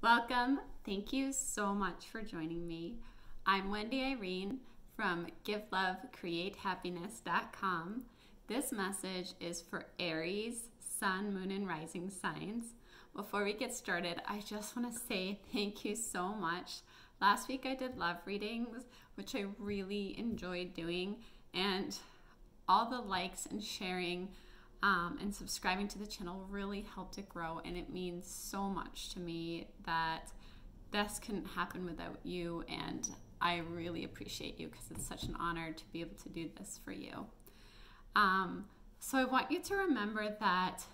Welcome. Thank you so much for joining me. I'm Wendy Irene from GiveLoveCreateHappiness.com. This message is for Aries, Sun, Moon, and Rising signs. Before we get started, I just want to say thank you so much. Last week I did love readings, which I really enjoyed doing, and all the likes and sharing and subscribing to the channel really helped it grow, and it means so much to me that this couldn't happen without you, and I really appreciate you because it's such an honor to be able to do this for you. So I want you to remember that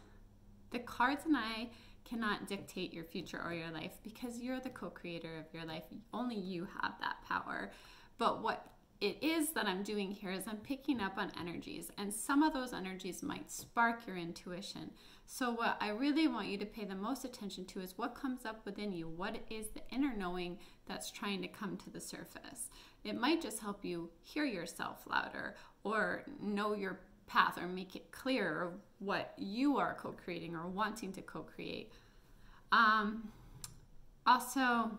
the cards and I cannot dictate your future or your life because you're the co-creator of your life. Only you have that power. But what it is that I'm doing here is I'm picking up on energies, and some of those energies might spark your intuition. So what I really want you to pay the most attention to is what comes up within you. What is the inner knowing that's trying to come to the surface? It might just help you hear yourself louder or know your path or make it clear what you are co-creating or wanting to co-create. Also,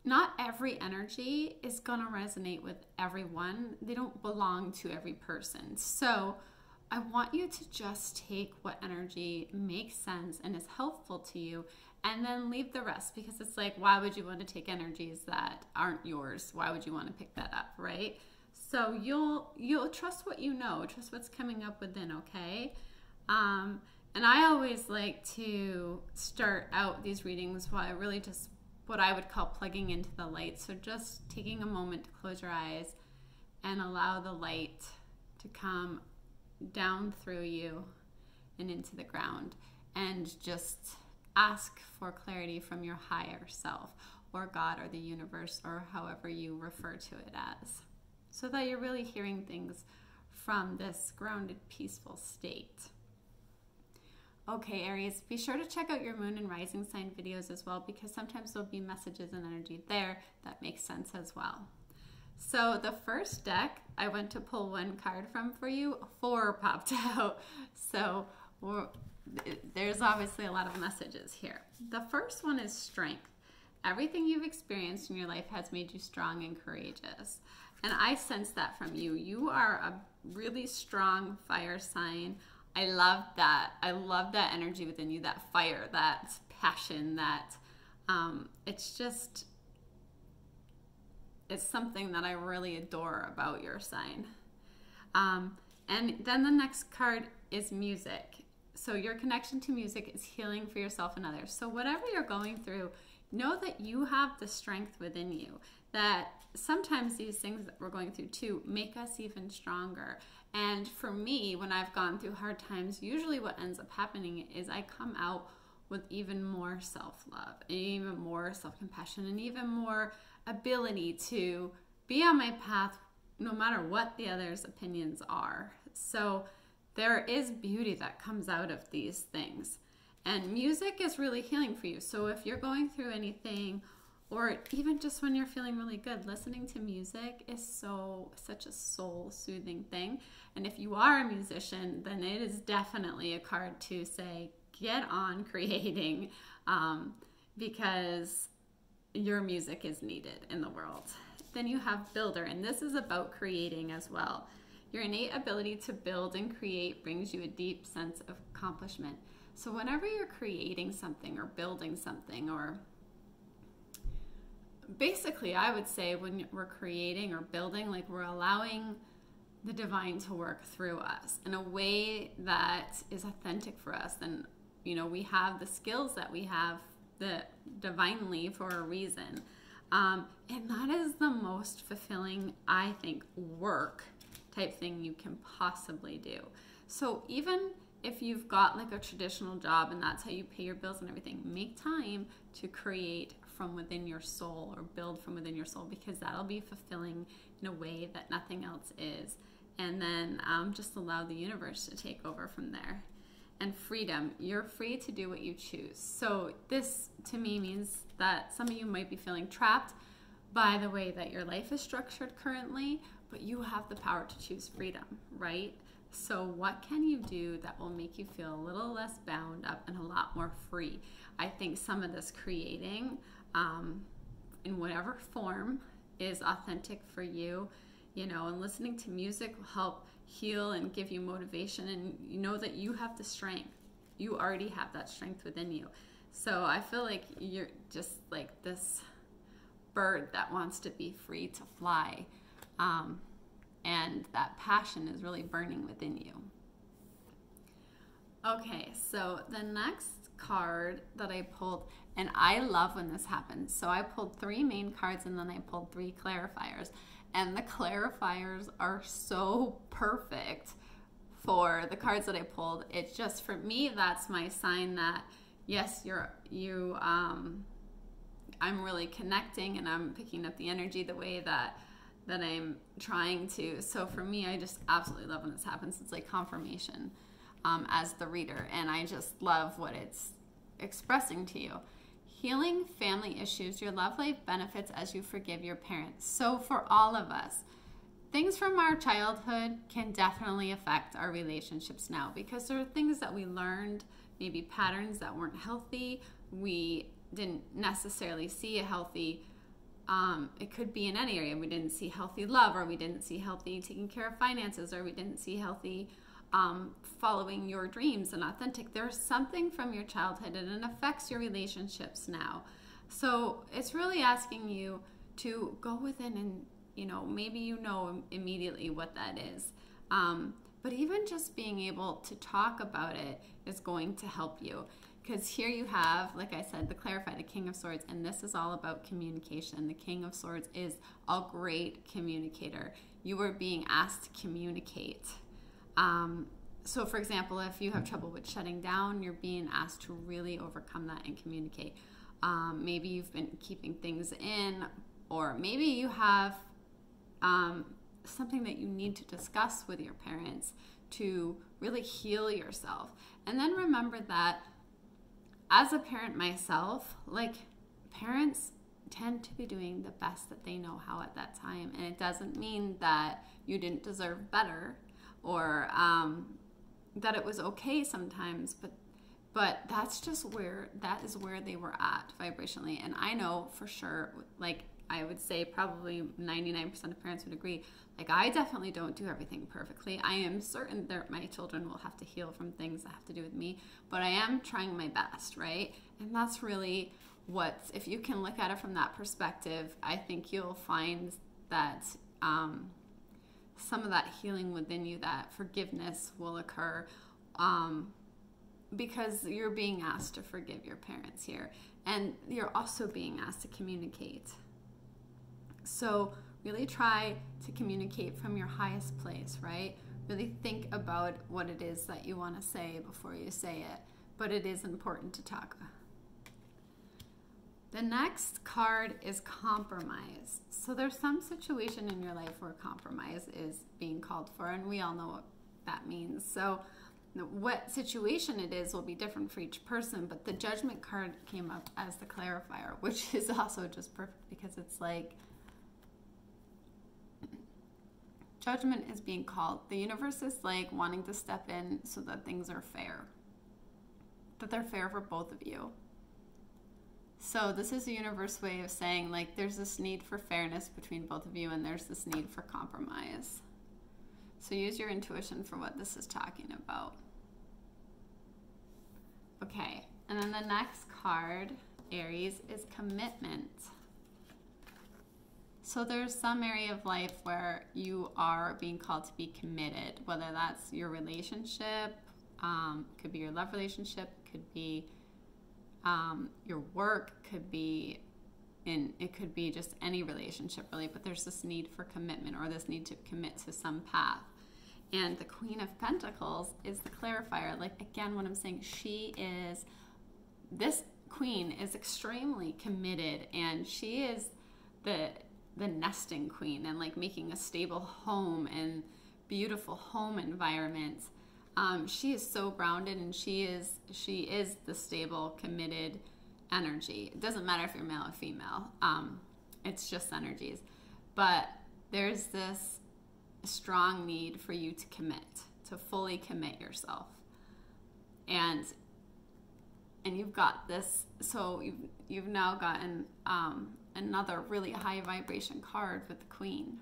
not every energy is going to resonate with everyone. They don't belong to every person. So I want you to just take what energy makes sense and is helpful to you, and then leave the rest, because it's like, why would you want to take energies that aren't yours? Why would you want to pick that up, right? So you'll trust what you know, trust what's coming up within, okay? And I always like to start out these readings while I really just what I would call plugging into the light. So just taking a moment to close your eyes and allow the light to come down through you and into the ground, and just ask for clarity from your higher self or God or the universe or however you refer to it as, so that you're really hearing things from this grounded, peaceful state. Okay, Aries, be sure to check out your moon and rising sign videos as well, because sometimes there'll be messages and energy there that makes sense as well. So the first deck I went to pull one card from for you, 4 popped out. So there's obviously a lot of messages here. The first one is strength. Everything you've experienced in your life has made you strong and courageous. And I sense that from you. You are a really strong fire sign. I love that. I love that energy within you, that fire, that passion, that it's something that I really adore about your sign. And then the next card is music. So your connection to music is healing for yourself and others. So whatever you're going through, know that you have the strength within you, that sometimes these things that we're going through too make us even stronger. And for me, when I've gone through hard times, usually what ends up happening is I come out with even more self-love, and even more self-compassion, and even more ability to be on my path no matter what the others' opinions are. So there is beauty that comes out of these things. And music is really healing for you. So if you're going through anything, or even just when you're feeling really good, listening to music is such a soul-soothing thing. And if you are a musician, then it is definitely a card to say, get on creating, because your music is needed in the world. Then you have builder, and this is about creating as well. Your innate ability to build and create brings you a deep sense of accomplishment. So whenever you're creating something or building something, or basically I would say when we're creating or building, like we're allowing the divine to work through us in a way that is authentic for us. And we have the skills that we have divinely for a reason. And that is the most fulfilling, I think, work type thing you can possibly do. So even if you've got like a traditional job and that's how you pay your bills and everything, make time to create from within your soul or build from within your soul, because that'll be fulfilling in a way that nothing else is. And then just allow the universe to take over from there. And freedom, you're free to do what you choose. So this to me means that some of you might be feeling trapped by the way that your life is structured currently, but you have the power to choose freedom, right? So what can you do that will make you feel a little less bound up and a lot more free? I think some of this creating, in whatever form, is authentic for you, and listening to music will help heal and give you motivation, and you know that you have the strength. You already have that strength within you. So I feel like you're just like this bird that wants to be free to fly. And that passion is really burning within you. Okay, so the next card that I pulled, and I love when this happens. So I pulled 3 main cards and then I pulled 3 clarifiers. And the clarifiers are so perfect for the cards that I pulled. It's just, for me, that's my sign that, yes, I'm really connecting and I'm picking up the energy the way that I'm trying to. So for me, I just absolutely love when this happens. It's like confirmation as the reader, and I just love what it's expressing to you. Healing family issues, your love life benefits as you forgive your parents. So for all of us, things from our childhood can definitely affect our relationships now, because there are things that we learned, maybe patterns that weren't healthy. We didn't necessarily see a healthy, it could be in any area. We didn't see healthy love, or we didn't see healthy taking care of finances, or we didn't see healthy following your dreams and authentic. There's something from your childhood and it affects your relationships now. So it's really asking you to go within and, maybe immediately what that is. But even just being able to talk about it is going to help you. Because here you have, like I said, the clarify, the King of Swords, and this is all about communication. The King of Swords is a great communicator. You are being asked to communicate. So for example, if you have trouble with shutting down, you're being asked to really overcome that and communicate. Maybe you've been keeping things in, or maybe you have something that you need to discuss with your parents to really heal yourself. And then remember that as a parent myself, parents tend to be doing the best that they know how at that time. And it doesn't mean that you didn't deserve better, or that it was okay sometimes, but that is where they were at vibrationally. And I know for sure, I would say probably 99% of parents would agree, I definitely don't do everything perfectly. I am certain that my children will have to heal from things that have to do with me, but I am trying my best, right? And that's really if you can look at it from that perspective, I think you'll find that some of that healing within you, that forgiveness will occur, because you're being asked to forgive your parents here, and you're also being asked to communicate. So really try to communicate from your highest place, right? Really think about what it is that you want to say before you say it, but it is important to talk. The next card is compromise. So there's some situation in your life where compromise is being called for, and we all know what that means. So what situation it is will be different for each person, but the Judgment card came up as the clarifier, which is also just perfect, because it's judgment is being called. The universe is wanting to step in so that things are fair, that they're fair for both of you. So this is a universe way of saying there's this need for fairness between both of you, and there's this need for compromise. So use your intuition for what this is talking about. Okay, and then the next card, Aries, is commitment. So there's some area of life where you are being called to be committed, whether that's your relationship, could be your love relationship, could be your work, it could be just any relationship really, but there's this need for commitment, or this need to commit to some path. And the Queen of Pentacles is the clarifier. Again, what I'm saying, this queen is extremely committed, and she is the nesting queen, and making a stable home and beautiful home environment. She is so grounded, and she is the stable, committed energy. It doesn't matter if you're male or female. It's just energies. But there's this strong need for you to commit to fully commit yourself. And you've got this, so you've now gotten another really high vibration card with the Queen.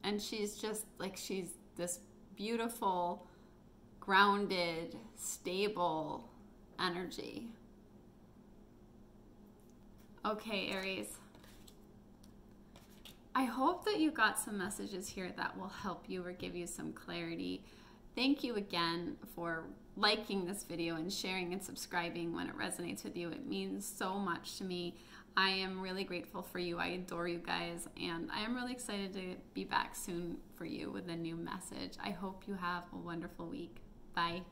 And she's just like, she's this beautiful, grounded, stable energy. Okay, Aries. I hope that you got some messages here that will help you or give you some clarity. Thank you again for liking this video and sharing and subscribing when it resonates with you. It means so much to me. I am really grateful for you. I adore you guys, and I am really excited to be back soon for you with a new message. I hope you have a wonderful week. Bye.